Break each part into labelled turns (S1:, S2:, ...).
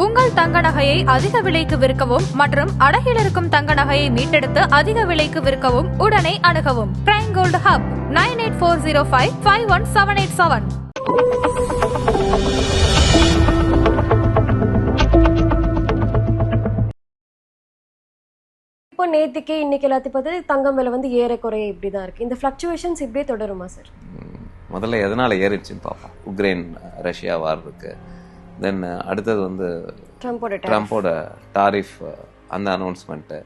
S1: உங்கள் தங்க நகையை அதிக விலைக்கு விற்கவும் மற்றும் அடகில் இருக்கும் தங்க நகையை மீட்டெடுத்து அதிக விலைக்கு விற்கவும் உடனே அணுகவும். Prime gold hub 9840551787.
S2: இப்போ நேத்திக்கு இன்னைக்கு எல்லாத்தையும் பார்த்து தங்கம் விலை வந்து ஏறக்குறைய இப்படி தான் இருக்கு. இந்த ஃப்ளக்சுவேஷன்ஸ் இப்படியே தொடருமா சார்?
S3: முதல்ல எதனால ஏறிடுச்சுன்னு பார்ப்போம். உக்ரைன் ரஷ்யா வார் இருக்கு. தென் அடுத்தது வந்து ட்ரம்போட டாரிஃப் அந்த அனௌன்ஸ்மெண்ட்டு,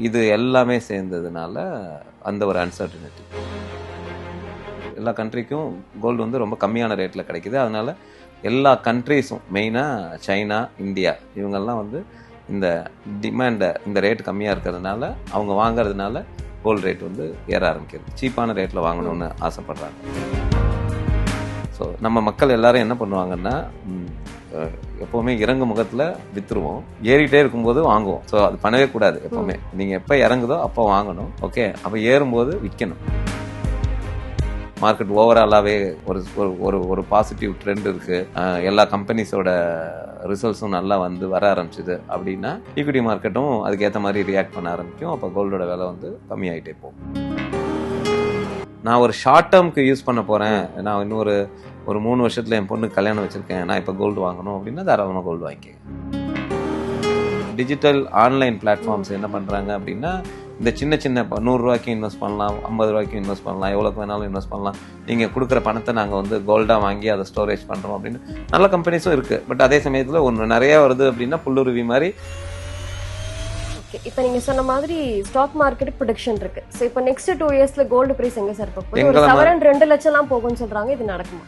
S3: இது எல்லாமே சேர்ந்ததுனால அந்த ஒரு அன்சர்டனிட்டி. எல்லா கண்ட்ரிக்கும் கோல்டு வந்து ரொம்ப கம்மியான ரேட்டில் கிடைக்குது. அதனால எல்லா கண்ட்ரீஸும் மெயினாக சைனா, இந்தியா இவங்கெல்லாம் வந்து இந்த டிமாண்டை, இந்த ரேட் கம்மியாக இருக்கிறதுனால அவங்க வாங்கிறதுனால கோல்டு ரேட் வந்து ஏற ஆரம்பிக்குது. சீப்பான ரேட்டில் வாங்கணும்னு ஆசைப்படுறாங்க. ஸோ நம்ம மக்கள் எல்லாரும் என்ன பண்ணுவாங்கன்னா, எப்போவுமே இறங்கு முகத்தில் விற்றுருவோம், ஏறிட்டே இருக்கும்போது வாங்குவோம். ஸோ அது பண்ணவே கூடாது. எப்போவுமே நீங்கள் எப்போ இறங்குதோ அப்போ வாங்கணும். ஓகே, அப்போ ஏறும்போது விற்கணும். மார்க்கெட் ஓவராலாகவே ஒரு ஒரு ஒரு பாசிட்டிவ் ட்ரெண்ட் இருக்குது. எல்லா கம்பெனிஸோட ரிசல்ட்ஸும் நல்லா வந்து வர ஆரம்பிச்சுது அப்படின்னா ஈக்விட்டி மார்க்கெட்டும் அதுக்கேற்ற மாதிரி ரியாக்ட் பண்ண ஆரம்பிக்கும். அப்போ கோல்டோட விலை வந்து கம்மியாகிட்டே போகும். நான் ஒரு ஷார்ட் டேர்முக்கு யூஸ் பண்ண போகிறேன், நான் இன்னொரு 3 வருஷத்தில் என் பொண்ணுக்கு கல்யாணம் வச்சுருக்கேன், நான் இப்போ கோல்டு வாங்கணும் அப்படின்னா தாராளமாக கோல்டு வாங்கிக்க. டிஜிட்டல் ஆன்லைன் பிளாட்ஃபார்ம்ஸ் என்ன பண்ணுறாங்க அப்படின்னா, இந்த சின்ன சின்ன 100 ரூபாய்க்கு இன்வெஸ்ட் பண்ணலாம், 50 ரூபாய்க்கு இன்வெஸ்ட் பண்ணலாம், எவ்வளோக்கு வேணாலும் இன்வெஸ்ட் பண்ணலாம், நீங்கள் கொடுக்குற பணத்தை நாங்கள் வந்து கோல்டாக வாங்கி அதை ஸ்டோரேஜ் பண்ணுறோம் அப்படின்னு நல்ல கம்பெனிஸும் இருக்குது. பட் அதே சமயத்தில் ஒன்று நிறையா வருது அப்படின்னா புல்லுருவி மாதிரி.
S2: இப்போ நீங்க சொன்ன மாதிரி ஸ்டாக் மார்க்கெட் ப்ரொடிக்ஷன் இருக்கு. ஸோ இப்போ நெக்ஸ்ட் 2 இயர்ஸ்ல கோல்டு பிரைஸ் எங்க சார் போகும்? ஒரு சவரன் 2 லட்சம்லாம் போகும்னு சொல்றாங்க. இது நடக்குமா?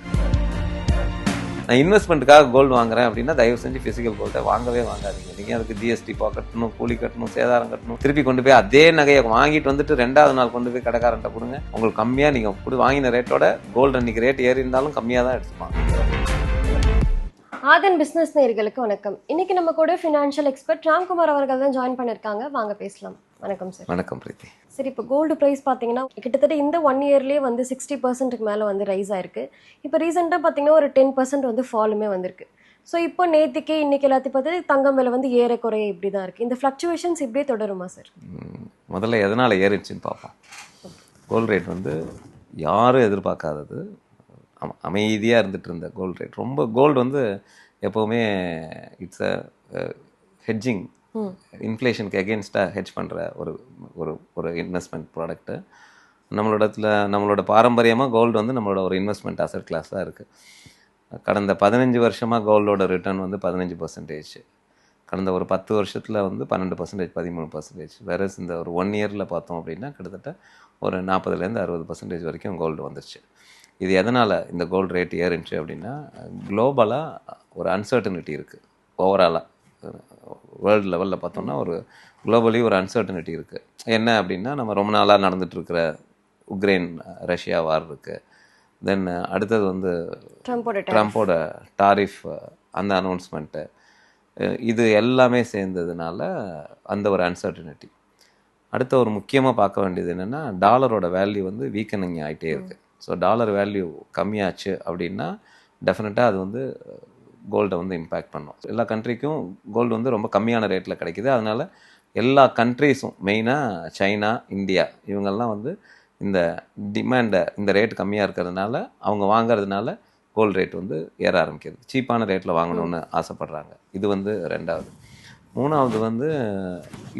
S3: நான் இன்வெஸ்ட்மெண்ட்டுக்காக கோல்டு வாங்குறேன் அப்படின்னா தயவு செஞ்சு ஃபிசிக்கல் கோல்டை வாங்கவே வாங்காதீங்க. நீங்கள் அதுக்கு ஜிஎஸ்டி கட்டணும், கூலி கட்டணும், சேதாரம் கட்டணும், திருப்பி கொண்டு போய் அதே நகையை வாங்கிட்டு வந்துட்டு 2வது நாள் கொண்டு போய் கடைக்காரன்ட்ட கொடுங்க. உங்களுக்கு கம்மியாக நீங்கள் வாங்கின ரேட்டோட கோல்டு அன்னைக்கு ரேட் ஏறி இருந்தாலும் கம்மியாக தான் எடுத்துப்பாங்க.
S2: ஆதன் பிசினஸ் நேயர்களுக்கு வணக்கம். இன்னைக்கு நம்ம கூட ஃபினான்ஷியல் எக்ஸ்பர்ட் ராம்குமார் அவர்கள் தான் ஜாயின் பண்ணிருக்காங்க. வாங்க பேசலாம். வணக்கம் சார்.
S3: வணக்கம் பிரீத்தி.
S2: சரி, இப்போ கோல்டு ப்ரைஸ் பார்த்தீங்கன்னா கிட்டத்தட்ட இந்த 1 இயர்லேயே வந்து 60% மேலே வந்து ரைஸ் ஆயிருக்கு. இப்போ ரீசெண்டாக பார்த்தீங்கன்னா ஒரு 10% வந்து ஃபாலுமே வந்திருக்கு. ஸோ இப்போ நேத்திக்கு இன்னைக்கு எல்லாத்தையும் பார்த்து தங்கம் விலை வந்து ஏறக்குறைய இப்படி தான் இருக்குது. இந்த ஃப்ளக்சுவேஷன்ஸ் இப்படியே தொடருமா சார்?
S3: முதல்ல எதனால் ஏறிடுச்சுன்னு பார்ப்போம். கோல்டு ரேட் வந்து யாரும் எதிர்பார்க்காதது, அமைதியாக இருந்துட்டு இருந்த கோல்டு ரேட். ரொம்ப கோல்டு வந்து எப்போவுமே இட்ஸ் அ ஹெட்ஜிங், இன்ஃப்ளேஷனுக்கு எகென்ஸ்டாக ஹெட்ஜ் பண்ணுற ஒரு ஒரு ஒரு இன்வெஸ்ட்மெண்ட் ப்ராடக்ட்டு. நம்மளோட பாரம்பரியமாக கோல்டு வந்து நம்மளோட ஒரு இன்வெஸ்ட்மெண்ட் அசட் கிளாஸ் தான் இருக்குது. கடந்த 15 வருஷமாக கோல்டோட ரிட்டர்ன் வந்து 15%. கடந்த ஒரு 10 வருஷத்தில் வந்து 12%, 13%. வேற இந்த ஒரு 1 இயரில் பார்த்தோம் அப்படின்னா கிட்டத்தட்ட ஒரு 40% 60% வரைக்கும் கோல்டு வந்துருச்சு. இது எதனால் இந்த கோல்டு ரேட் ஏறிச்சு அப்படின்னா, குளோபலாக ஒரு அன்சர்டனிட்டி இருக்குது. ஓவராலாக வேர்ல்டு லெவலில் பார்த்தோம்னா ஒரு குளோபலி ஒரு அன்சர்டனிட்டி இருக்குது. என்ன அப்படின்னா, நம்ம ரொம்ப நாளாக நடந்துகிட்ருக்கிற உக்ரைன் ரஷ்யா வார் இருக்குது. தென் அடுத்தது வந்து ட்ரம்போட டாரிஃப் அந்த அனௌன்ஸ்மெண்ட்டு, இது எல்லாமே சேர்ந்ததுனால அந்த ஒரு அன்சர்டனிட்டி. அடுத்த ஒரு முக்கியமாக பார்க்க வேண்டியது என்னென்னா, டாலரோட வேல்யூ வந்து வீக்கனிங் ஆகிட்டே இருக்குது. ஸோ டாலர் வேல்யூ கம்மியாச்சு அப்படின்னா டெஃபினட்டாக அது வந்து கோல்டை வந்து இம்பேக்ட் பண்ணும். எல்லா கண்ட்ரிக்கும் கோல்டு வந்து ரொம்ப கம்மியான ரேட்டில் கிடைக்குது. அதனால் எல்லா கண்ட்ரீஸும் மெயினாக சைனா, இந்தியா இவங்கெல்லாம் வந்து இந்த டிமாண்டை, இந்த ரேட் கம்மியாக இருக்கிறதுனால அவங்க வாங்கிறதுனால கோல்டு ரேட் வந்து ஏற ஆரம்பிக்குது. சீப்பான ரேட்டில் வாங்கணும்னு ஆசைப்படுறாங்க. இது வந்து 2வது. 3வது வந்து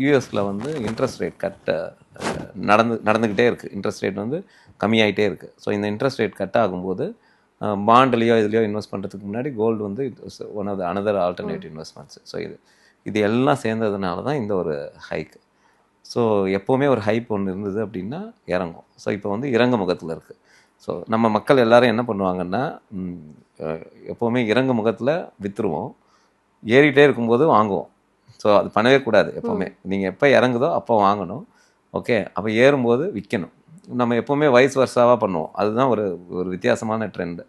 S3: யூஎஸில் வந்து இன்ட்ரெஸ்ட் ரேட் கட் நடந்துக்கிட்டே இருக்குது. இன்ட்ரெஸ்ட் ரேட் வந்து கம்மியாகிட்டே இருக்குது. ஸோ இந்த இன்ட்ரெஸ்ட் ரேட் கட் ஆகும்போது பாண்ட்லேயோ இதுலேயோ இன்வெஸ்ட் பண்ணுறதுக்கு முன்னாடி கோல்டு வந்து one of the another alternative investments. So இது எல்லாம் சேர்ந்ததுனால தான் இந்த ஒரு ஹைக். ஸோ எப்போவுமே ஒரு ஹைப் ஒன்று இருந்தது அப்படின்னா இறங்கும். ஸோ இப்போ வந்து இறங்கு முகத்தில் இருக்குது. ஸோ நம்ம மக்கள் எல்லோரும் என்ன பண்ணுவாங்கன்னா, எப்போவுமே இறங்கு முகத்தில் விற்றுருவோம், ஏறிட்டே இருக்கும்போது வாங்குவோம். ஸோ அது பண்ணவே கூடாது. எப்போவுமே நீங்கள் எப்போ இறங்குதோ அப்போ வாங்கணும். ஓகே, அப்போ ஏறும்போது விற்கணும். நம்ம எப்போவுமே வயசு வருஷாவாக பண்ணுவோம். அதுதான் ஒரு வித்தியாசமான ட்ரெண்டு.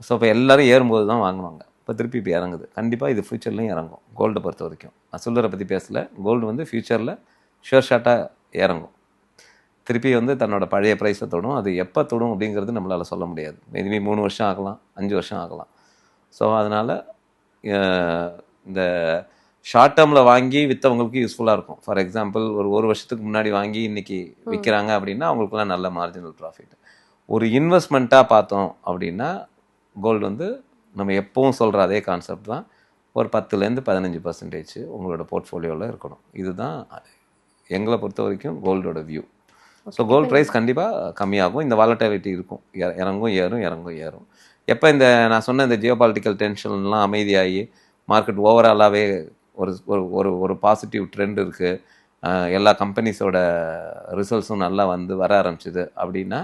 S3: ஸோ இப்போ எல்லோரும் ஏறும்போது தான் வாங்குவாங்க. இப்போ திருப்பி இப்போ இறங்குது. கண்டிப்பாக இது ஃப்யூச்சர்லையும் இறங்கும். கோல்டை பொறுத்த வரைக்கும் நான் சில்லரை பற்றி பேசலை. கோல்டு வந்து ஃப்யூச்சரில் ஷுர் ஷார்ட்டாக இறங்கும். திருப்பி வந்து தன்னோட பழைய ப்ரைஸை தொடும். அது எப்போ தொடும் அப்படிங்கிறது நம்மளால் சொல்ல முடியாது. மேபி 3 வருஷம் ஆகலாம், 5 வருஷம் ஆகலாம். ஸோ அதனால் இந்த ஷார்ட் டேர்மில் வாங்கி விற்றவங்களுக்கு யூஸ்ஃபுல்லாக இருக்கும். ஃபார் எக்ஸாம்பிள் ஒரு வருஷத்துக்கு முன்னாடி வாங்கி இன்னைக்கு விற்கிறாங்க அப்படின்னா அவங்களுக்குலாம் நல்ல மார்ஜினல் ப்ராஃபிட். ஒரு இன்வெஸ்ட்மெண்ட்டாக பார்த்தோம் அப்படின்னா கோல்டு வந்து நம்ம எப்பவும் சொல்கிற அதே கான்செப்ட் தான். ஒரு 10-15% உங்களோட போர்ட்ஃபோலியோவில் இருக்கணும். இதுதான் எங்களை பொறுத்த வரைக்கும் கோல்டோட வியூ. ஸோ கோல்டு ப்ரைஸ் கண்டிப்பாக கம்மியாகும். இந்த வாலட்டிலிட்டி இருக்கும், இறங்கும் ஏறும் இறங்கும் ஏறும். எப்போ இந்த நான் சொன்ன இந்த ஜியோபாலிட்டிக்கல் டென்ஷன்லாம் அமைதியாகி மார்க்கெட் ஓவராலாகவே ஒரு ஒரு ஒரு பாசிட்டிவ் ட்ரெண்ட் இருக்குது, எல்லா கம்பெனிஸோட ரிசல்ட்ஸும் நல்லா வந்து வர ஆரம்பிச்சிது அப்படின்னா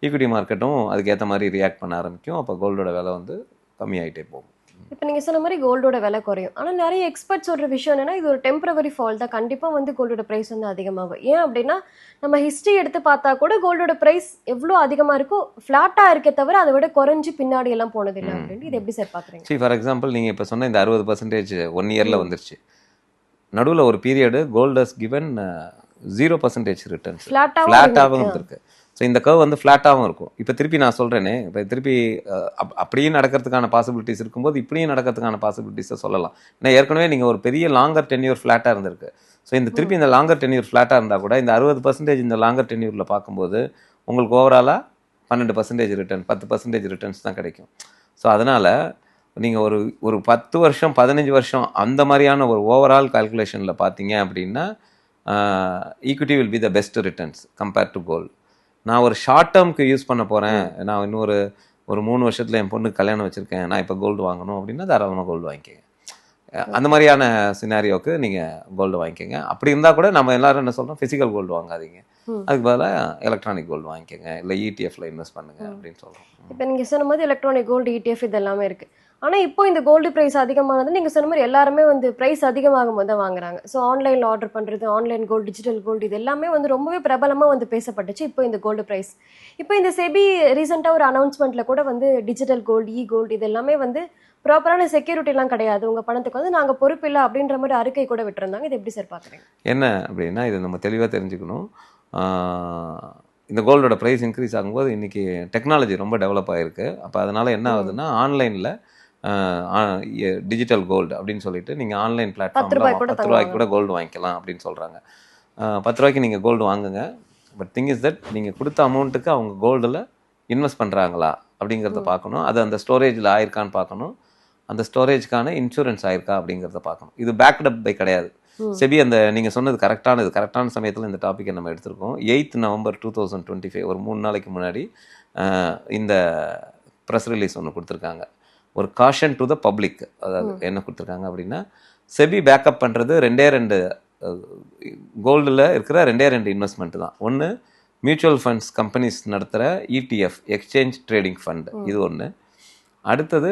S3: ஈக்விட்டி மார்க்கெட்டும் அதுக்கேற்ற மாதிரி ரியாக்ட் பண்ண ஆரம்பிக்கும். அப்போ கோல்டோட விலை வந்து கம்மியாகிட்டே போகும்.
S2: இப்போ நீங்கள் சொன்ன மாதிரி கோல்டோட விலை குறையும். ஆனால் நிறைய எக்ஸ்பர்ட்ஸ் சொல்கிற விஷயம் என்னன்னா, இது ஒரு டெம்பரவரி ஃபால் தான், கண்டிப்பாக வந்து கோல்டோட ப்ரைஸ் வந்து அதிகமாகும். ஏன் அப்படின்னா நம்ம ஹிஸ்ட்ரி எடுத்து பார்த்தா கூட கோல்டோட ப்ரைஸ் எவ்வளோ அதிகமாக இருக்கும், ஃப்ளாட்டாக இருக்கே தவிர அதை விட குறைஞ்சி பின்னாடி எல்லாம் போனதில்லை அப்படின்ட்டு. இது எப்படி சார் பார்க்குறீங்க?
S3: சரி, ஃபார் எக்ஸாம்பிள் நீங்கள் இப்போ சொன்ன இந்த 60% 1 இயரில் வந்துருச்சு. நடுவில் ஒரு period gold has given 0% returns, ஃப்ளாட்டாகவும் இருந்திருக்கு. ஸோ இந்த கர்வ் வந்து ஃப்ளாட்டாகவும் இருக்கும். இப்போ திருப்பி நான் சொல்கிறேனே, இப்போ திருப்பி அப்படியே நடக்கிறதுக்கான பாசிபிலிட்டிஸ் இருக்கும்போது இப்படியும் நடக்கிறதுக்கான பாசிபிலிட்டிஸை சொல்லலாம். ஏன்னா ஏற்கனவே நீங்கள் ஒரு பெரிய லாங்கர் டென்யூர் ஃப்ளாட்டாக இருந்திருக்கு. ஸோ இந்த திருப்பி இந்த லாங்கர் டென்யூர் ஃப்ளாட்டாக இருந்தால் கூட இந்த 60% இந்த லாங்கர் டென்யூரில் பார்க்கும்போது உங்களுக்கு ஓவராலாக 12% ரிட்டர்ன், 10% ரிட்டர்ன்ஸ் தான் கிடைக்கும். ஸோ அதனால் நீங்கள் ஒரு 10 வருஷம் 15 வருஷம் அந்த மாதிரியான ஒரு ஓவரால் கால்குலேஷனில் பார்த்தீங்க அப்படின்னா equity will be the best returns compared to gold. நான் ஒரு ஷார்ட் டேர்முக்கு யூஸ் பண்ண போகிறேன், நான் இன்னொரு 3 வருஷத்தில் என் பொண்ணுக்கு கல்யாணம் வச்சுருக்கேன், நான் இப்போ கோல்டு வாங்கணும் அப்படின்னா தாராளமாக கோல்டு வாங்கிக்கோங்க. அந்த மாதிரியான சினாரியோவுக்கு நீங்கள் கோல்டு வாங்கிக்கோங்க. அப்படி இருந்தால் கூட நம்ம எல்லாரும் என்ன சொல்கிறோம், ஃபிசிக்கல் கோல்டு வாங்காதீங்க, அதுக்கு பதிலாக எலக்ட்ரானிக் கோல்டு வாங்கிக்கோங்க, இல்லை இடிஎஃப்ல இன்வெஸ்ட் பண்ணுங்க அப்படின்னு சொல்கிறோம்.
S2: இப்போ நீங்கள் சொன்ன மாதிரி எலக்ட்ரானிக் கோல்டு, இடிஎஃப் இது எல்லாமே இருக்குது. ஆனால் இப்போ இந்த கோல்டு ப்ரைஸ் அதிகமானது நீங்கள் சொன்ன மாதிரி எல்லாருமே வந்து ப்ரைஸ் அதிகமாகும் போது தான் வாங்குறாங்க. ஸோ ஆன்லைனில் ஆர்டர் பண்ணுறது, ஆன்லைன் கோல்டு, டிஜிட்டல் கோல்டு, இது எல்லாமே வந்து ரொம்பவே பிரபலமாக வந்து பேசப்பட்டுச்சு இப்போ இந்த கோல்டு ப்ரைஸ். இப்போ இந்த செபி ரீசெண்டாக ஒரு அனௌன்ஸ்மெண்ட்டில் கூட வந்து டிஜிட்டல் கோல்டு, கோல்டு இது எல்லாமே வந்து ப்ராப்பரான செக்யூரிட்டிலாம் கிடையாது, உங்கள் பணத்துக்கு வந்து நாங்கள் பொறுப்பு இல்லை அப்படின்ற மாதிரி அறிக்கை கூட விட்டுருந்தாங்க. இது எப்படி சார் பார்க்குறீங்க?
S3: என்ன அப்படின்னா இது நம்ம தெளிவாக தெரிஞ்சுக்கணும். இந்த கோல்டோட ப்ரைஸ் இன்க்ரீஸ் ஆகும்போது இன்றைக்கி டெக்னாலஜி ரொம்ப டெவலப் ஆகிருக்கு. அப்போ அதனால் என்ன ஆகுதுன்னா ஆன்லைனில் டிஜிட்டல் கோல்டு அப்படின்னு சொல்லிட்டு நீங்கள் ஆன்லைன் பிளாட்ஃபார்மில் 10 ரூபாய்க்கு கூட கோல்டு வாங்கிக்கலாம் அப்படின்னு சொல்கிறாங்க. 10 ரூபாய்க்கு நீங்கள் கோல்டு வாங்குங்க. பட் திங் இஸ் தட் நீங்கள் கொடுத்த அமௌண்ட்டுக்கு அவங்க கோல்டில் இன்வெஸ்ட் பண்ணுறாங்களா அப்படிங்கிறத பார்க்கணும். அது அந்த ஸ்டோரேஜில் ஆயிருக்கான்னு பார்க்கணும். அந்த ஸ்டோரேஜ்க்கான இன்சூரன்ஸ் ஆயிருக்கா அப்படிங்கிறத பார்க்கணும். இது பேக்டப் பை கிடையாது. செபி அந்த நீங்கள் சொன்னது கரெக்டான சமயத்தில் இந்த டாப்பிக்கை நம்ம எடுத்திருக்கோம். 8 நவம்பர் 2025 ஒரு 3 நாளைக்கு முன்னாடி இந்த ப்ரெஸ் ரிலீஸ் ஒன்று கொடுத்துருக்காங்க. ஒரு காஷன் டு த பப்ளிக். அதாவது என்ன கொடுத்துருக்காங்க அப்படின்னா செபி பேக்கப் பண்ணுறது 2 கோல்டில் இருக்கிற 2 இன்வெஸ்ட்மெண்ட் தான். ஒன்று மியூச்சுவல் ஃபண்ட்ஸ் கம்பெனிஸ் நடத்துகிற இடிஎஃப், எக்ஸ்சேஞ்ச் ட்ரேடிங் ஃபண்டு, இது ஒன்று. அடுத்தது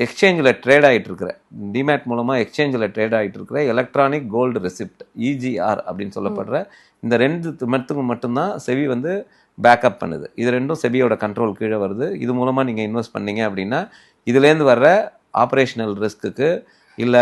S3: எக்ஸ்சேஞ்சில் ட்ரேட் ஆகிட்டு இருக்கிற, டிமேட் மூலமாக எக்ஸ்சேஞ்சில் ட்ரேட் ஆகிட்டு இருக்கிற எலக்ட்ரானிக் கோல்டு ரெசிப்ட், இஜிஆர் அப்படின்னு சொல்லப்படுற இந்த 2 மட்டும்தான் செபி வந்து பேக்கப் பண்ணுது. இது 2 செபியோட கண்ட்ரோல் கீழே வருது. இது மூலமாக நீங்கள் இன்வெஸ்ட் பண்ணீங்க அப்படின்னா இதுலேருந்து வர்ற ஆப்ரேஷனல் ரிஸ்க்குக்கு இல்லை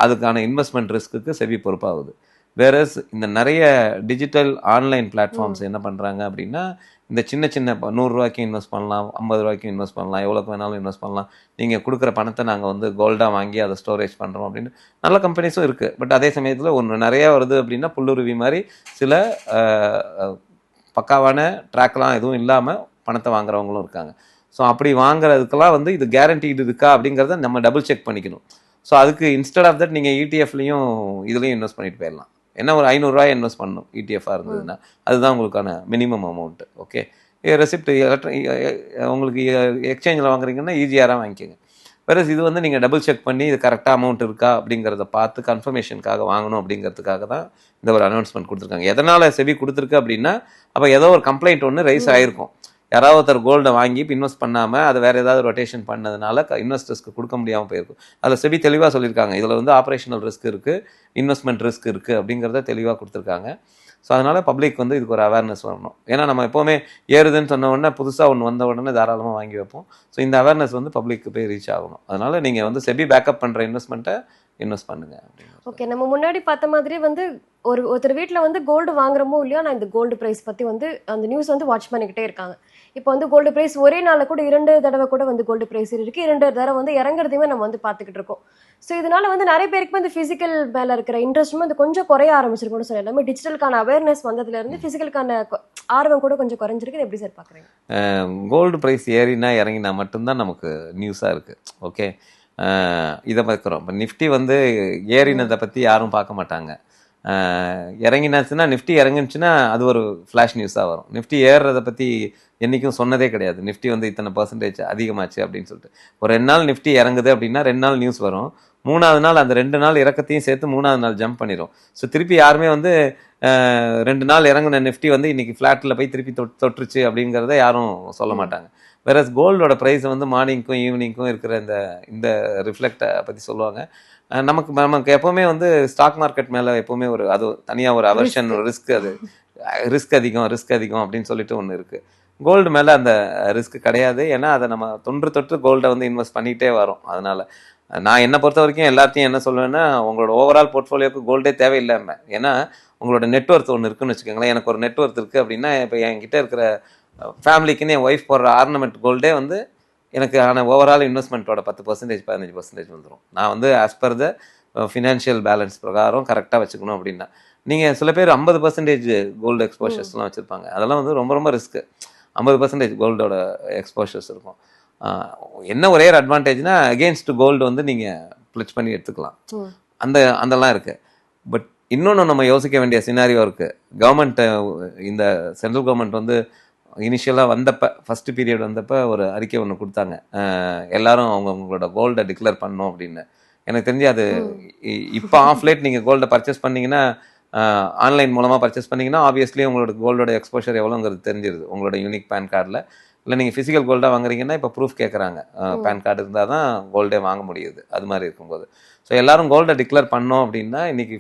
S3: அதுக்கான இன்வெஸ்ட்மெண்ட் ரிஸ்க்குக்கு செபி பொறுப்பாகுது. வேறஸ் இந்த நிறைய டிஜிட்டல் ஆன்லைன் பிளாட்ஃபார்ம்ஸ் என்ன பண்ணுறாங்க அப்படின்னா இந்த சின்ன 100 ரூபாய்க்கு இன்வெஸ்ட் பண்ணலாம், 50 ரூபாய்க்கு இன்வெஸ்ட் பண்ணலாம், எவ்வளோக்கு வேணாலும் இன்வெஸ்ட் பண்ணலாம், நீங்கள் கொடுக்குற பணத்தை நாங்கள் வந்து கோல்டாக வாங்கி அதை ஸ்டோரேஜ் பண்ணுறோம் அப்படின்னு நல்ல கம்பெனிஸும் இருக்குது. பட் அதே சமயத்தில் ஒன்று நிறையா வருது அப்படின்னா புல்லுருவி மாதிரி சில பக்காவான ட்ராக்லாம் எதுவும் இல்லாமல் பணத்தை வாங்குறவங்களும் இருக்காங்க. ஸோ அப்படி வாங்குறதுக்கெல்லாம் வந்து இது கேரண்டீடு இருக்கா அப்படிங்கிறத நம்ம டபுள் செக் பண்ணிக்கணும். ஸோ அதுக்கு இன்ஸ்டெட் ஆஃப் தட் நீங்கள் இடிஎஃப்லையும் இதுலேயும் இன்வெஸ்ட் பண்ணிட்டு போயிடலாம். என்ன ஒரு 500 ரூபாய் இன்வெஸ்ட் பண்ணணும் இடிஎஃபாக இருந்ததுன்னா, அதுதான் உங்களுக்கான மினிமம் அமௌண்ட்டு. ஓகே, ரெசிப்ட் உங்களுக்கு எக்ஸ்சேஞ்சில் வாங்குறீங்கன்னா ஈஸியாக வாங்கிக்கோங்க. வேறு இது வந்து நீங்கள் டபுள் செக் பண்ணி இது கரெக்டாக அமௌண்ட் இருக்கா அப்படிங்கிறத பார்த்து கன்ஃபர்மேஷனுக்காக வாங்கணும் அப்படிங்கிறதுக்காக தான் இந்த ஒரு அனௌன்ஸ்மெண்ட் கொடுத்துருக்காங்க. எதனால் செபி கொடுத்துருக்கு அப்படின்னா அப்போ ஏதோ ஒரு கம்ப்ளைண்ட் ஒன்று ரைஸ் ஆகிருக்கும். யாராவது ஒருத்தர் கோல்டை வாங்கி இப்போ இன்வெஸ்ட் பண்ணாமல் அதை வேறு ஏதாவது ரொட்டேஷன் பண்ணதுனால இன்வெஸ்டர்ஸ்க்கு கொடுக்க முடியாமல் போயிருக்கும். அதில் செபி தெளிவாக சொல்லியிருக்காங்க, இதில் வந்து ஆப்ரேஷனல் ரிஸ்க் இருக்குது, இன்வெஸ்ட்மெண்ட் ரிஸ்க் இருக்குது அப்படிங்கிறத தெளிவாக கொடுத்துருக்காங்க. ஸோ அதனால் பப்ளிக் வந்து இதுக்கு ஒரு அவேர்னஸ் வரணும். ஏன்னா நம்ம எப்போவுமே ஏறுதுன்னு சொன்ன உடனே புதுசாக ஒன்று வந்த உடனே தாராளமாக வாங்கி வைப்போம். ஸோ இந்த அவேர்னஸ் வந்து பப்ளிக்கு போய் ரீச் ஆகணும். அதனால் நீங்கள் வந்து செபி பேக்கப் பண்ணுற இன்வெஸ்ட்மெண்ட்டை இன்வெஸ்ட் பண்ணுங்க அப்படின்னு.
S2: ஓகே, நம்ம முன்னாடி பார்த்த மாதிரி வந்து ஒருத்தர் வீட்டில் வந்து கோல்டு வாங்குறமோ இல்லையோ, நான் இந்த கோல்டு ப்ரைஸ் பற்றி வந்து அந்த நியூஸ் வந்து வாட்ச் பண்ணிக்கிட்டே இருக்காங்க. இப்போ வந்து கோல்டு ப்ரைஸ் ஒரே நாளில் கூட 2 தடவை கூட வந்து கோல்டு ப்ரைஸ் இருக்குது, 2 தடவை வந்து இறங்குறதையுமே நம்ம வந்து பார்த்துக்கிட்டு இருக்கோம். ஸோ இதனால வந்து நிறைய பேருக்கு வந்து ஃபிசிக்கல் மேலே இருக்கிற இன்ட்ரெஸ்ட்டும் அது கொஞ்சம் குறைய ஆரம்பிச்சிருக்கும்னு சொல்லி, எல்லாமே டிஜிட்டலுக்கான அவேர்னஸ் வந்ததுலேருந்து ஃபிசிக்கலுக்கான ஆர்வம் கூட கொஞ்சம் குறைஞ்சிருக்கு. எப்படி சார் பார்க்குறீங்க?
S3: கோல்டு ப்ரைஸ் ஏறினா இறங்கினா மட்டும்தான் நமக்கு நியூஸாக இருக்குது. ஓகே, இதை பார்க்குறோம். இப்போ நிஃப்டி வந்து ஏறினதை பற்றி யாரும் பார்க்க மாட்டாங்க. இறங்கினாச்சுன்னா நிஃப்டி இறங்குச்சுன்னா அது ஒரு ஃப்ளாஷ் நியூஸாக வரும். நிஃப்டி ஏறுறதை பற்றி என்றைக்கும் சொன்னதே கிடையாது. நிஃப்டி வந்து இத்தனை % அதிகமாச்சு அப்படின்னு சொல்லிட்டு. ஒரு 2 நாள் நிஃப்டி இறங்குது அப்படின்னா 2 நாள் நியூஸ் வரும். 3வது நாள் அந்த 2 நாள் இறக்கத்தையும் சேர்த்து 3வது நாள் ஜம்ப் பண்ணிடும். ஸோ திருப்பி யாருமே வந்து 2 நாள் இறங்குன நிஃப்டி வந்து இன்னைக்கு ஃப்ளாட்டில் போய் திருப்பி தொட்டுருச்சு அப்படிங்கிறத யாரும் சொல்ல மாட்டாங்க. வேற கோல்டோட ப்ரைஸ் வந்து மார்னிங்க்கும் ஈவினிங்க்கும் இருக்கிற இந்த ரிஃப்ளெக்டை பற்றி சொல்லுவாங்க. நமக்கு எப்போவுமே வந்து ஸ்டாக் மார்க்கெட் மேலே எப்போவுமே அது தனியாக ஒரு அவர்ஷன், ரிஸ்க் அதிகம் அப்படின்னு சொல்லிட்டு ஒன்று இருக்குது. கோல்டு மேலே அந்த ரிஸ்க் கிடையாது. ஏன்னா அதை நம்ம தொட்டு கோல்டை வந்து இன்வெஸ்ட் பண்ணிகிட்டே வரோம். அதனால் நான் என்னை பொறுத்த வரைக்கும் எல்லாத்தையும் என்ன சொல்லுவேன்னா, உங்களோட ஓவரால் போர்ட்ஃபோலியோக்கு கோல்டே தேவையில்லைம்ப. ஏன்னா உங்களோட நெட்ஒர்த் ஒன்று இருக்குன்னு வச்சுக்கோங்களேன். எனக்கு ஒரு நெட்ஒர்த் இருக்குது அப்படின்னா, இப்போ என்கிட்ட இருக்கிற ஃபேமிலிக்குன்னு என் ஒய்ஃப் போடுற ஆர்னமெண்ட் கோல்டே வந்து எனக்கு ஆன ஓவரால் இன்வெஸ்ட்மெண்ட்டோட 10% 15% வந்துடும். நான் வந்து as per the financial balance பிரகாரம் கரெக்டாக வச்சுக்கணும் அப்படின்னா. நீங்கள் சில பேர் 50% கோல்டு எக்ஸ்போஷர்ஸ்லாம் வச்சுருப்பாங்க. அதெல்லாம் வந்து ரொம்ப ரொம்ப ரிஸ்க்கு. 50% கோல்டோட எக்ஸ்போஷர்ஸ் இருக்கும். என்ன ஒரே ஒரு அட்வான்டேஜ்னா, அகெயின்ஸ்ட் கோல்டு வந்து நீங்கள் பிளட்ஜ் பண்ணி எடுத்துக்கலாம். அதெல்லாம் இருக்குது. பட் இன்னொன்று நம்ம யோசிக்க வேண்டிய சினாரியோ இருக்குது. கவர்மெண்ட், இந்த சென்ட்ரல் கவர்மெண்ட் வந்து இனிஷியலாக வந்தப்போ, ஃபஸ்ட்டு பீரியட் வந்தப்போ ஒரு அறிக்கை ஒன்று கொடுத்தாங்க. எல்லாரும் அவங்களோட கோல்டை டிக்ளேர் பண்ணணும் அப்படின்னு. எனக்கு தெரிஞ்சு அது இப்போ ஆஃப்லேட் நீங்கள் கோல்டை பர்ச்சேஸ் பண்ணிங்கன்னா, ஆன்லைன் மூலமாக பர்ச்சேஸ் பண்ணிங்கன்னா ஆப்வியஸ்லி உங்களோட கோல்டோட எக்ஸ்போஷர் எவ்வளோங்கிறது தெரிஞ்சிருது உங்களோட யூனிக் பேன் கார்டில். இல்லை நீங்கள் ஃபிசிக்கல் கோல்டாக வாங்குறீங்கன்னா இப்போ ப்ரூஃப் கேட்குறாங்க. பேன் கார்டு இருந்தால் தான் கோல்டே வாங்க முடியுது. அது மாதிரி இருக்கும்போது ஸோ எல்லாரும் கோல்டை டிக்ளேர் பண்ணோம் அப்படின்னா, இன்னைக்கு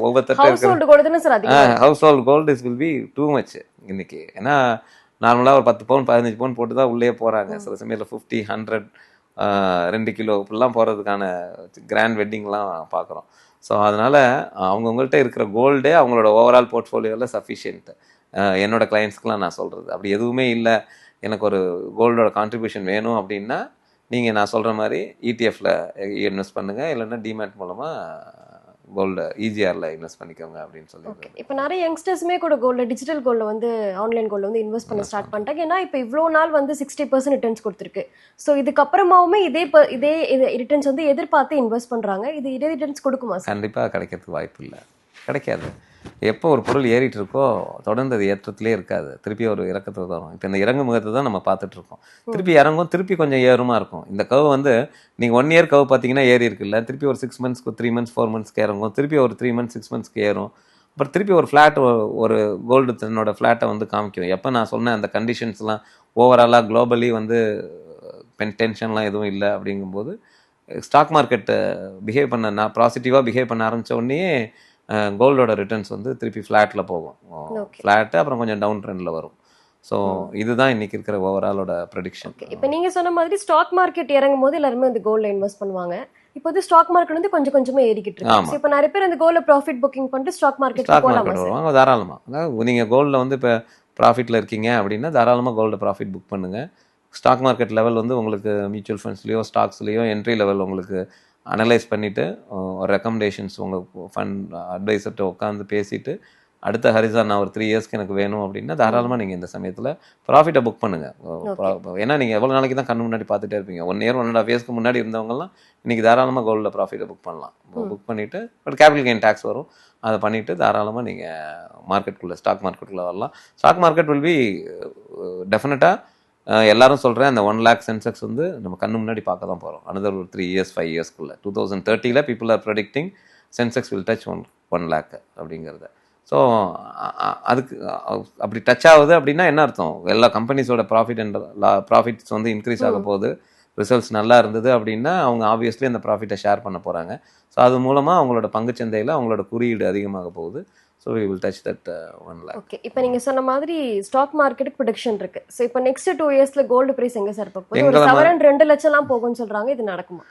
S3: ஒவ்வொருத்தர் household gold will be too much இன்னைக்கு. ஏன்னா நார்மலாக ஒரு 10 பவுன் 15 பவுன் போட்டு தான் உள்ளே போகிறாங்க. சில சமயத்தில் 50, 100, 2 கிலோ இப்படிலாம் போகிறதுக்கான கிராண்ட் வெட்டிங்லாம் பார்க்குறோம். ஸோ அதனால் அவங்கவுங்கள்ட்ட இருக்கிற கோல்டே அவங்களோட ஓவரால் போர்ட்ஃபோலியோவில் சஃபிஷியன்ட்டு. என்னோட கிளைண்ட்ஸ்க்குலாம் நான் சொல்கிறது அப்படி எதுவுமே இல்லை, எனக்கு ஒரு கோல்டோட கான்ட்ரிபியூஷன் வேணும் அப்படின்னா, நீங்கள் நான் சொல்கிற மாதிரி இடிஎஃப்ல இன்வெஸ்ட் பண்ணுங்கள், இல்லைன்னா டிமேட் மூலமாக கோல்டு EGRல இன்வெஸ்ட் பண்ணிக்கோங்க அப்படின்னு சொல்லி.
S2: இப்போ நிறைய யங்ஸ்டர்ஸுமே கூட கோல்டு, டிஜிட்டல் கோல்டு வந்து ஆன்லைன் கோல்டு வந்து இன்வெஸ்ட் பண்ண ஸ்டார்ட் பண்ணிட்டாங்க. ஏன்னா இப்போ இவ்வளோ நாள் வந்து 60% ரிட்டர்ன்ஸ் கொடுத்துருக்கு. ஸோ இதுக்கப்புறமாவுமே இதே ரிட்டர்ன்ஸ் வந்து எதிர்பார்த்து இன்வெஸ்ட் பண்ணுறாங்க. இதே ரிட்டர்ன்ஸ் கொடுக்குமா? கண்டிப்பாக
S3: கிடைக்கிறதுக்கு வாய்ப்பு இல்லை, கிடைக்காது. எப்போ ஒரு பொருள் ஏறிட்டு இருக்கோ தொடர்ந்து அது ஏற்றத்திலே இருக்காது, திருப்பி ஒரு இறக்கத்தில் வரும். இப்போ இந்த இறங்கு முகத்தை தான் நம்ம பார்த்துட்ருக்கோம். திருப்பி இறங்கும், திருப்பி கொஞ்சம் ஏறுமா இருக்கும். இந்த கவ் வந்து நீங்கள் 1 இயர் கவ் பார்த்தீங்கன்னா ஏறி இருக்குல்ல, திருப்பி ஒரு 6 மந்த்ஸ்க்கு 3 மந்த்ஸ் 4 மந்த்ஸ்க்கு இறங்கும், திருப்பி ஒரு 3 மந்த்ஸ் 6 மந்த்ஸ்க்கு ஏறும், அப்புறம் திருப்பி ஒரு ஃப்ளாட், ஒரு கோல்டு தன்னோட ஃப்ளாட்டை வந்து காமிக்கும். எப்போ நான் சொன்ன அந்த கண்டிஷன்ஸ்லாம் ஓவராலாக குளோபலி வந்து டென்ஷன்லாம் எதுவும் இல்லை அப்படிங்கும்போது ஸ்டாக் மார்க்கெட்டை பாசிட்டிவாக பிஹேவ் பண்ண ஆரம்பித்த உடனே கோல்டோட ரிட்டர்ன்ஸ் வந்து திருப்பி ஃப்ளாட்டில் போகும். ஃப்ளாட்டு அப்புறம் கொஞ்சம் டவுன் ட்ரெண்டில் வரும். ஸோ இதுதான் இன்னைக்கு இருக்கிற ஓவராலோட ப்ரெடிக்ஷன்.
S2: இப்போ நீங்கள் சொன்ன மாதிரி ஸ்டாக் மார்க்கெட் இறங்கும் போது எல்லாருமே வந்து கோல்டில் இன்வெஸ்ட் பண்ணுவாங்க. இப்போ வந்து ஸ்டாக் மார்க்கெட் வந்து கொஞ்சம் கொஞ்சமாக ஏறிக்கிட்டு இருக்கு. இப்போ நிறைய பேர் அந்த கோல்டில் ப்ராஃபிட் புக்கிங் பண்ணிட்டு ஸ்டாக் மார்க்கெட்
S3: வருவாங்க. தாராளமாக, அதாவது நீங்கள் கோல்டில் வந்து இப்போ ப்ராஃபிட்டில் இருக்கீங்க அப்படின்னா தாராளமாக கோல்டு ப்ராஃபிட் புக் பண்ணுங்கள். ஸ்டாக் மார்க்கெட் லெவல் வந்து உங்களுக்கு மியூச்சுவல் ஃபண்ட்ஸ்லேயோ ஸ்டாக்ஸ்லேயோ என்ட்ரி லெவல் உங்களுக்கு அனலைஸ் பண்ணிவிட்டு ஒரு ரெக்கமெண்டேஷன்ஸ் உங்கள் ஃபண்ட் அட்வைசர்கிட்ட உட்காந்து பேசிவிட்டு, அடுத்த ஹரிசான் நான் ஒரு 3 இயர்ஸ்க்கு எனக்கு வேணும் அப்படின்னா தாராளமாக நீங்கள் இந்த சமயத்தில் ப்ராஃபிட்டை புக் பண்ணுங்கள். ஏன்னா நீங்கள் எவ்வளோ நாளைக்கு தான் கண்ணு முன்னாடி பார்த்துட்டே இருப்பீங்க. 1 இயர் 1.5 இயர்ஸ்க்கு முன்னாடி இருந்தவங்கலாம் இன்றைக்கி தாராளமாக கோல்டில் ப்ராஃபிட்டை புக் பண்ணலாம். புக் பண்ணிவிட்டு பட் கேபிட்டல் கெயின் டேக்ஸ் வரும், அதை பண்ணிவிட்டு தாராளமாக நீங்கள் மார்க்கெட்டுக்குள்ளே ஸ்டாக் மார்க்கெட்டுக்குள்ளே வரலாம். ஸ்டாக் மார்க்கெட் வில் பி டெஃபினட்டாக எல்லாரும் சொல்கிறேன், அந்த 1 lakh சென்செக்ஸ் வந்து நம்ம கண்ணு முன்னாடி பார்க்க தான் போகிறோம். அனதர் ஒரு 3 years 5 இயர்ஸ்க்குள்ளே 2030 people are predicting Sensex will touch 1 lakh அப்படிங்கிறத. ஸோ அதுக்கு அப்படி டச் ஆகுது அப்படின்னா என்ன அர்த்தம்? எல்லா கம்பெனிஸோட ப்ராஃபிட்ஸ் வந்து இன்க்ரீஸ் ஆக போகுது. ரிசல்ட்ஸ் நல்லா இருந்தது அப்படின்னா அவங்க ஆப்வியஸ்லி அந்த ப்ராஃபிட்டை ஷேர் பண்ண போகிறாங்க. ஸோ அது மூலமாக அவங்களோட பங்குச்சந்தையில் அவங்களோட குறியீடு அதிகமாக போகுது. So we will touch that 1 lakh.
S2: Okay, இப்போ நீங்கள் சொன்ன மாதிரி ஸ்டாக் மார்க்கெட்டுக்கு ப்ரெடிக்ஷன் இருக்கு. ஸோ இப்போ நெக்ஸ்ட் 2 இயர்ஸில் கோல்டு ப்ரைஸ் எங்கே சார் போகும்? ஒரு சவரன் 2 லட்சம்லாம் போகும்னு சொல்கிறாங்க, இது நடக்குமா?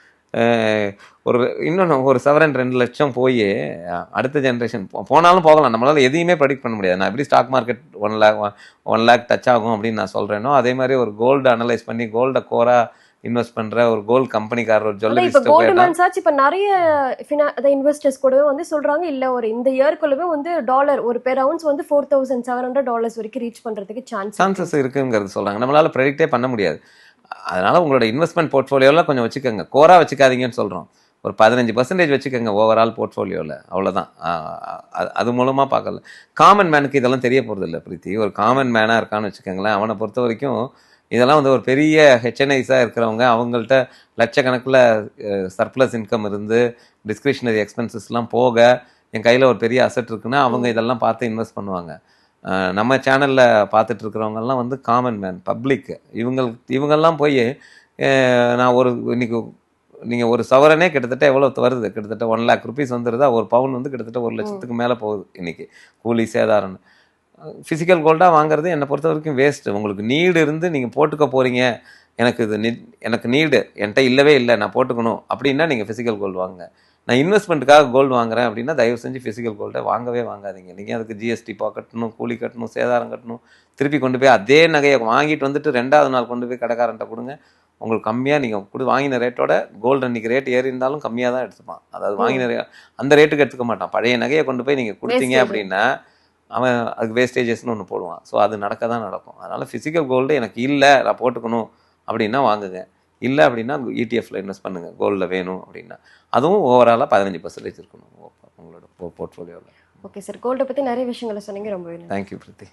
S3: ஒரு இன்னொன்று ஒரு சவரன் 2 லட்சம் போய் அடுத்த ஜென்ரேஷன் போனாலும் போகலாம். நம்மளால் எதையுமே ப்ரெடிக்ட் பண்ண முடியாது. நான் எப்படி ஸ்டாக் மார்க்கெட் 1 லேக் டச் ஆகும் அப்படின்னு நான் சொல்கிறேனோ, அதே மாதிரி ஒரு கோல்டு அனலைஸ் பண்ணி கோல்டை கோராக இன்வெஸ்ட் பண்ற ஒரு கோல்டு கம்பெனிக்காரர் ஒரு
S2: இப்ப கோல்ட்மேன் சாட்ச் இப்ப நிறைய இன்வெஸ்டர்ஸ் கூடவே வந்து சொல்றாங்க இல்ல ஒரு இந்த இயர்க்குள்ளவே வந்து டாலர் ஒரு பெர் அவுன்ஸ் வந்து $4,700 வரைக்கும் ரீச் பண்றதுக்கு சான்சஸ்
S3: இருக்குங்கிறது சொல்றாங்க. நம்மளால ப்ரெடிக்டே பண்ண முடியாது. அதனால உங்களோட இன்வெஸ்ட்மெண்ட் போர்ட்ஃபோலியோல கொஞ்சம் வச்சுக்கோங்க. கோரா வச்சுக்காதீங்கன்னு சொல்றோம். ஒரு 15% வச்சுக்கோங்க ஓவரால் போர்ட்ஃபோலியோவில். அவ்வளோதான். அது மூலமாக பார்க்கல. காமன் மேனுக்கு இதெல்லாம் தெரிய போகிறது இல்லை பிரீத்தி. ஒரு காமன் மேனாக இருக்கான்னு வச்சுக்கோங்களேன். அவனை பொறுத்த வரைக்கும் இதெல்லாம் வந்து ஒரு பெரிய ஹெச்என்ஐஸாக இருக்கிறவங்க, அவங்கள்ட்ட லட்சக்கணக்கில் சர்ப்ளஸ் இன்கம் இருந்து டிஸ்கிரிஷனரி எக்ஸ்பென்சஸ்லாம் போக என் கையில் ஒரு பெரிய அசட் இருக்குன்னா அவங்க இதெல்லாம் பார்த்து இன்வெஸ்ட் பண்ணுவாங்க. நம்ம சேனலில் பார்த்துட்டு இருக்கிறவங்கெல்லாம் வந்து காமன் மேன், பப்ளிக். இவங்கெல்லாம் போய் நான் இன்னைக்கு நீங்கள் ஒரு சவரனே கிட்டத்தட்ட எவ்வளோ வருது, கிட்டத்தட்ட 1 லேக் ருபீஸ் வந்துடுதா. ஒரு பவுன் வந்து கிட்டத்தட்ட 1 லட்சத்துக்கு மேலே போகுது இன்னைக்கு, கூலி சேதாரம்னு. ஃபிசிக்கல் கோல்டாக வாங்குறது என்னை பொறுத்த வரைக்கும் வேஸ்ட்டு. உங்களுக்கு நீடு இருந்து நீங்கள் போட்டுக்க போகிறீங்க, எனக்கு நீடு என்கிட்ட இல்லவே இல்லை, நான் போட்டுக்கணும் அப்படின்னா நீங்கள் ஃபிசிக்கல் கோல்டு வாங்க. நான் இன்வெஸ்ட்மெண்ட்டுக்காக கோல்டு வாங்குறேன் அப்படின்னா தயவு செஞ்சு ஃபிசிக்கல் கோல்டை வாங்காதீங்க. நீங்கள் அதுக்கு ஜிஎஸ்டி கட்டணும், கூலி கட்டணும், சேதாரம் கட்டணும். திருப்பி கொண்டு போய் அதே நகையை வாங்கிட்டு வந்துட்டு 2வது நாள் கொண்டு போய் கடைக்காரன்ட்ட கொடுங்க. உங்களுக்கு கம்மியாக நீங்கள் வாங்கின ரேட்டோட கோல்டு அன்றைக்கி ரேட் ஏறி இருந்தாலும் கம்மியாக தான் எடுத்துப்பான். அதாவது வாங்கின அந்த ரேட்டுக்கு எடுத்துக்க மாட்டான். பழைய நகையை கொண்டு போய் நீங்கள் கொடுத்தீங்க அப்படின்னா அவன் அதுக்கு வேஸ்டேஜஸ்னு ஒன்று போடுவான். ஸோ அது நடக்கும். அதனால் ஃபிசிக்கல் கோல்டு எனக்கு இல்லை, நான் போட்டுக்கணும் அப்படின்னா வாங்குங்க. இல்லை அப்படின்னா ETF இன்வெஸ்ட் பண்ணுங்கள் கோல்டில் வேணும் அப்படின்னா. அதுவும் ஓவராலாக 15% இருக்கணும் உங்களோட போர்ட்ஃபோலியோவில்.
S2: ஓகே சார், கோல்டை பற்றி நிறைய விஷயங்களை சொன்னீங்க. ரொம்ப
S3: தேங்க்யூ பிரீத்தி.